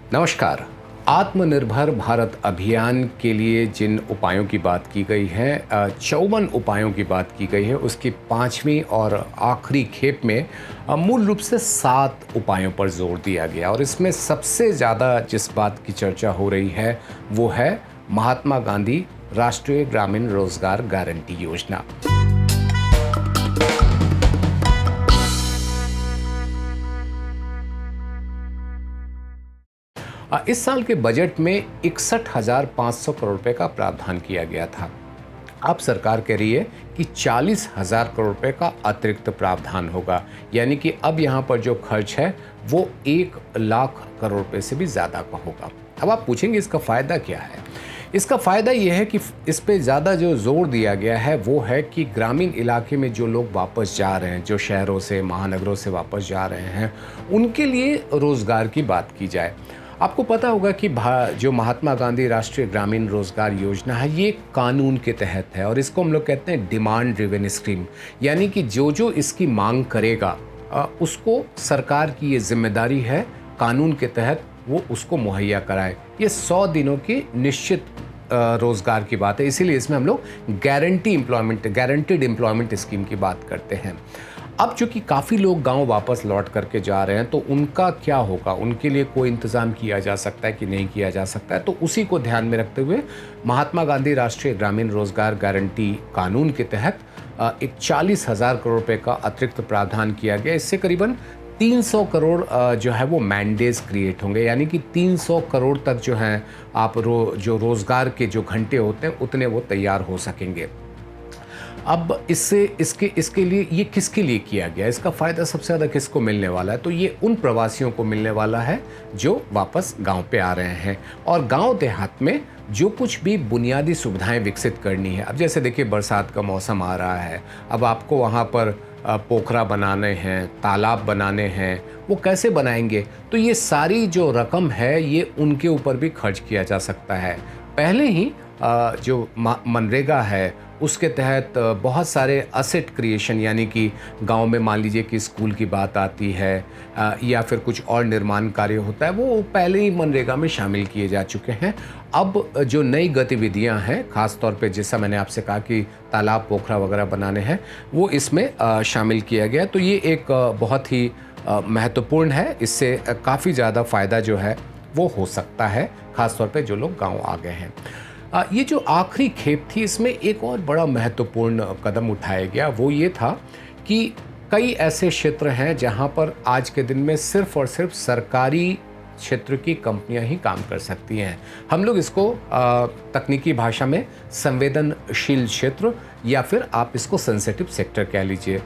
नमस्कार। आत्मनिर्भर भारत अभियान के लिए जिन उपायों की बात की गई है, 54 उपायों की बात की गई है, उसकी 5वीं और आखिरी खेप में मूल रूप से 7 उपायों पर जोर दिया गया और इसमें सबसे ज़्यादा जिस बात की चर्चा हो रही है वो है महात्मा गांधी राष्ट्रीय ग्रामीण रोजगार गारंटी योजना। इस साल के बजट में 61,500 करोड़ रुपए का प्रावधान किया गया था। अब सरकार कह रही है कि 40,000 करोड़ रुपए का अतिरिक्त प्रावधान होगा, यानी कि अब यहाँ पर जो खर्च है वो 1 लाख करोड़ रुपए से भी ज़्यादा का होगा। अब आप पूछेंगे इसका फ़ायदा क्या है? इसका फ़ायदा ये है कि इस पे ज़्यादा जो जोर दिया गया है वो है कि ग्रामीण इलाके में जो लोग वापस जा रहे हैं, जो शहरों से महानगरों से वापस जा रहे हैं, उनके लिए रोज़गार की बात की जाए। आपको पता होगा कि जो महात्मा गांधी राष्ट्रीय ग्रामीण रोजगार योजना है, ये कानून के तहत है और इसको हम लोग कहते हैं डिमांड ड्रिवन स्कीम, यानी कि जो इसकी मांग करेगा उसको सरकार की ये जिम्मेदारी है कानून के तहत वो उसको मुहैया कराए। ये 100 दिनों की निश्चित रोजगार की बात है, इसीलिए इसमें हम लोग गारंटीड एम्प्लॉयमेंट स्कीम की बात करते हैं। अब चूंकि काफ़ी लोग गांव वापस लौट करके जा रहे हैं तो उनका क्या होगा, उनके लिए कोई इंतज़ाम किया जा सकता है कि नहीं किया जा सकता है, तो उसी को ध्यान में रखते हुए महात्मा गांधी राष्ट्रीय ग्रामीण रोजगार गारंटी कानून के तहत एक 40,000 करोड़ रुपए का अतिरिक्त प्रावधान किया गया। इससे करीबन 300 करोड़ जो है वो मैंडेज क्रिएट होंगे, यानी कि 300 करोड़ तक जो है आप जो रोज़गार के जो घंटे होते हैं उतने वो तैयार हो सकेंगे। अब इसके लिए ये किसके लिए किया गया, इसका फ़ायदा सबसे ज़्यादा किसको मिलने वाला है? तो ये उन प्रवासियों को मिलने वाला है जो वापस गांव पे आ रहे हैं और गांव देहात में जो कुछ भी बुनियादी सुविधाएं विकसित करनी है। अब जैसे देखिए बरसात का मौसम आ रहा है, अब आपको वहाँ पर पोखरा बनाने हैं, तालाब बनाने हैं, वो कैसे बनाएंगे? तो ये सारी जो रकम है ये उनके ऊपर भी खर्च किया जा सकता है। पहले ही जो मनरेगा है उसके तहत बहुत सारे असेट क्रिएशन, यानी कि गांव में मान लीजिए कि स्कूल की बात आती है या फिर कुछ और निर्माण कार्य होता है, वो पहले ही मनरेगा में शामिल किए जा चुके हैं। अब जो नई गतिविधियां हैं, ख़ास तौर पे जैसा मैंने आपसे कहा कि तालाब पोखरा वगैरह बनाने हैं, वो इसमें शामिल किया गया। तो ये एक बहुत ही महत्वपूर्ण है, इससे काफ़ी ज़्यादा फ़ायदा जो है वो हो सकता है, ख़ास तौर पे जो लोग गाँव आ गए हैं। ये जो आखिरी खेप थी इसमें एक और बड़ा महत्वपूर्ण कदम उठाया गया, वो ये था कि कई ऐसे क्षेत्र हैं जहां पर आज के दिन में सिर्फ और सिर्फ सरकारी क्षेत्र की कंपनियां ही काम कर सकती हैं। हम लोग इसको तकनीकी भाषा में संवेदनशील क्षेत्र या फिर आप इसको सेंसिटिव सेक्टर कह लीजिए।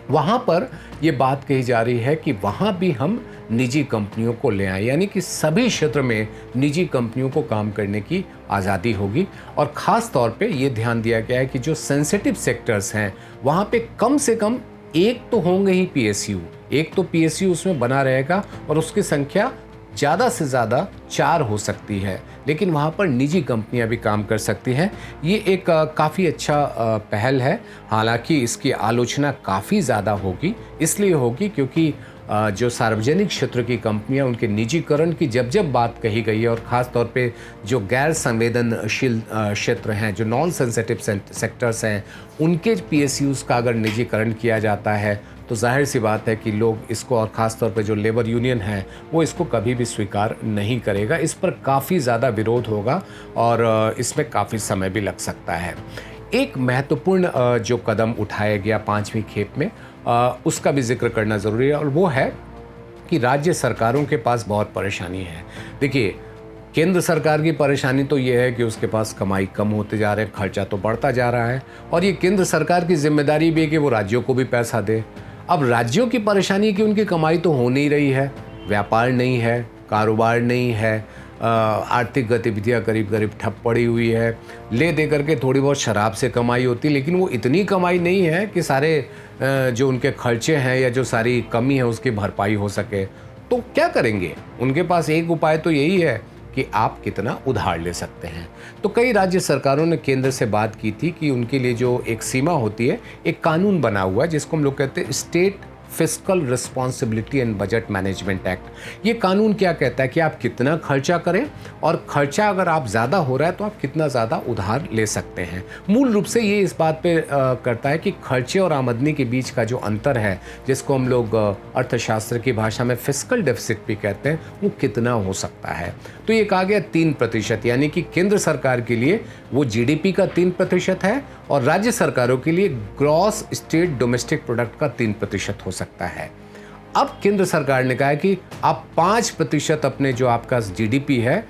वहाँ पर ये बात कही जा रही है कि वहाँ भी हम निजी कंपनियों को ले आए, यानी कि सभी क्षेत्र में निजी कंपनियों को काम करने की आज़ादी होगी। और ख़ास तौर पे ये ध्यान दिया गया है कि जो सेंसिटिव सेक्टर्स हैं वहाँ पे कम से कम एक तो होंगे ही पीएसयू, एक तो पीएसयू उसमें बना रहेगा और उसकी संख्या ज़्यादा से ज़्यादा 4 हो सकती है, लेकिन वहाँ पर निजी कंपनियाँ भी काम कर सकती हैं। ये एक काफ़ी अच्छा पहल है। हालांकि इसकी आलोचना काफ़ी ज़्यादा होगी, इसलिए होगी क्योंकि जो सार्वजनिक क्षेत्र की कंपनियां, उनके निजीकरण की जब बात कही गई है और ख़ास तौर पे जो गैर संवेदनशील क्षेत्र हैं, जो नॉन सेंसिटिव सेक्टर्स हैं, उनके पीएसयूज़ का अगर निजीकरण किया जाता है तो जाहिर सी बात है कि लोग इसको, और ख़ास तौर पे जो लेबर यूनियन है वो इसको कभी भी स्वीकार नहीं करेगा। इस पर काफ़ी ज़्यादा विरोध होगा और इसमें काफ़ी समय भी लग सकता है। एक महत्वपूर्ण जो कदम उठाया गया 5वीं खेप में, उसका भी जिक्र करना ज़रूरी है और वो है कि राज्य सरकारों के पास बहुत परेशानी है। देखिए, केंद्र सरकार की परेशानी तो ये है कि उसके पास कमाई कम होते जा रहे हैं, खर्चा तो बढ़ता जा रहा है और ये केंद्र सरकार की जिम्मेदारी भी है कि वो राज्यों को भी पैसा दे। अब राज्यों की परेशानी है कि उनकी कमाई तो हो नहीं रही है, व्यापार नहीं है, कारोबार नहीं है, आर्थिक गतिविधियां करीब करीब ठप पड़ी हुई है। ले दे करके थोड़ी बहुत शराब से कमाई होती है, लेकिन वो इतनी कमाई नहीं है कि सारे जो उनके खर्चे हैं या जो सारी कमी है उसकी भरपाई हो सके। तो क्या करेंगे? उनके पास एक उपाय तो यही है कि आप कितना उधार ले सकते हैं। तो कई राज्य सरकारों ने केंद्र से बात की थी कि उनके लिए जो एक सीमा होती है, एक कानून बना हुआ है जिसको हम लोग कहते हैं state fiscal responsibility and budget management act. ये कानून क्या कहता है कि आप कितना खर्चा करें और खर्चा अगर आप ज़्यादा हो रहा है तो आप कितना ज़्यादा उधार ले सकते हैं। मूल रूप से ये इस बात पे करता है कि खर्चे और आमदनी के बीच का जो अंतर है, जिसको हम लोग अर्थशास्त्र की भाषा में फिस्कल डेफिसिट भी कहते हैं, वो कितना हो सकता है। तो ये कहा गया 3%, यानी कि केंद्र सरकार के लिए वो जीडीपी का 3% है और राज्य सरकारों के लिए ग्रॉस स्टेट डोमेस्टिक प्रोडक्ट का 3% हो सकता है। अब केंद्र सरकार ने कहा है कि आप 5% अपने जो आपका जीडीपी है,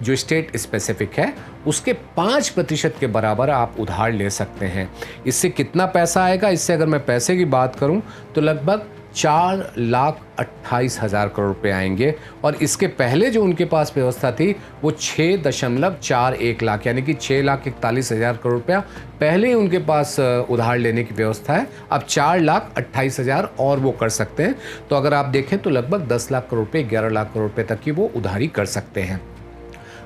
जो स्टेट स्पेसिफिक है, उसके 5% के बराबर आप उधार ले सकते हैं। इससे कितना पैसा आएगा? इससे अगर मैं पैसे की बात करूं तो लगभग 4,28,000 करोड़ रुपए आएंगे और इसके पहले जो उनके पास व्यवस्था थी वो 6.41 लाख यानी कि 6,41,000 करोड़ रुपया पहले ही उनके पास उधार लेने की व्यवस्था है। अब 4,28,000 और वो कर सकते हैं। तो अगर आप देखें तो लगभग 10 लाख करोड़ रुपये, 11 लाख करोड़ रुपये तक की वो उधारी कर सकते हैं।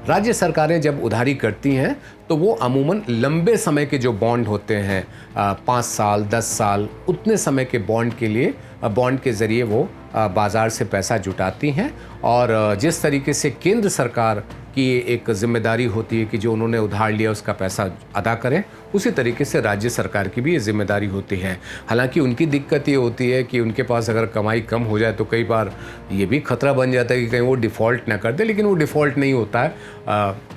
राज्य सरकारें जब उधारी करती हैं तो वो अमूमन लंबे समय के जो बॉन्ड होते हैं, 5 साल 10 साल, उतने समय के बॉन्ड के लिए बॉन्ड के ज़रिए वो बाज़ार से पैसा जुटाती हैं। और जिस तरीके से केंद्र सरकार की एक जिम्मेदारी होती है कि जो उन्होंने उधार लिया उसका पैसा अदा करें, उसी तरीके से राज्य सरकार की भी ये जिम्मेदारी होती है। हालांकि उनकी दिक्कत ये होती है कि उनके पास अगर कमाई कम हो जाए तो कई बार ये भी खतरा बन जाता है कि कहीं वो डिफ़ॉल्ट ना कर दे, लेकिन वो डिफ़ॉल्ट नहीं होता है।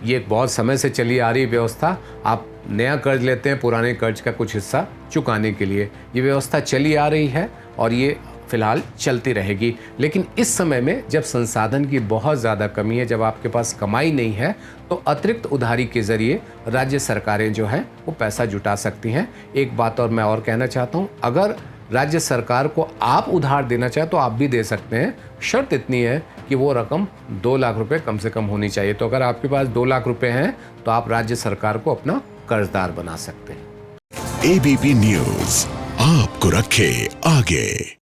ये बहुत समय से चली आ रही व्यवस्था। आप नया कर्ज लेते हैं पुराने कर्ज का कुछ हिस्सा चुकाने के लिए, ये व्यवस्था चली आ रही है और ये फिलहाल चलती रहेगी। लेकिन इस समय में जब संसाधन की बहुत ज़्यादा कमी है, जब आपके पास कमाई नहीं है, तो अतिरिक्त उधारी के ज़रिए राज्य सरकारें जो हैं वो पैसा जुटा सकती हैं। एक बात और मैं और कहना चाहता हूँ, अगर राज्य सरकार को आप उधार देना चाहें तो आप भी दे सकते हैं। शर्त इतनी है कि वो रकम 2 लाख रुपए कम से कम होनी चाहिए। तो अगर आपके पास 2 लाख रुपए हैं तो आप राज्य सरकार को अपना कर्जदार बना सकते हैं। एबीपी न्यूज़ आपको रखे आगे।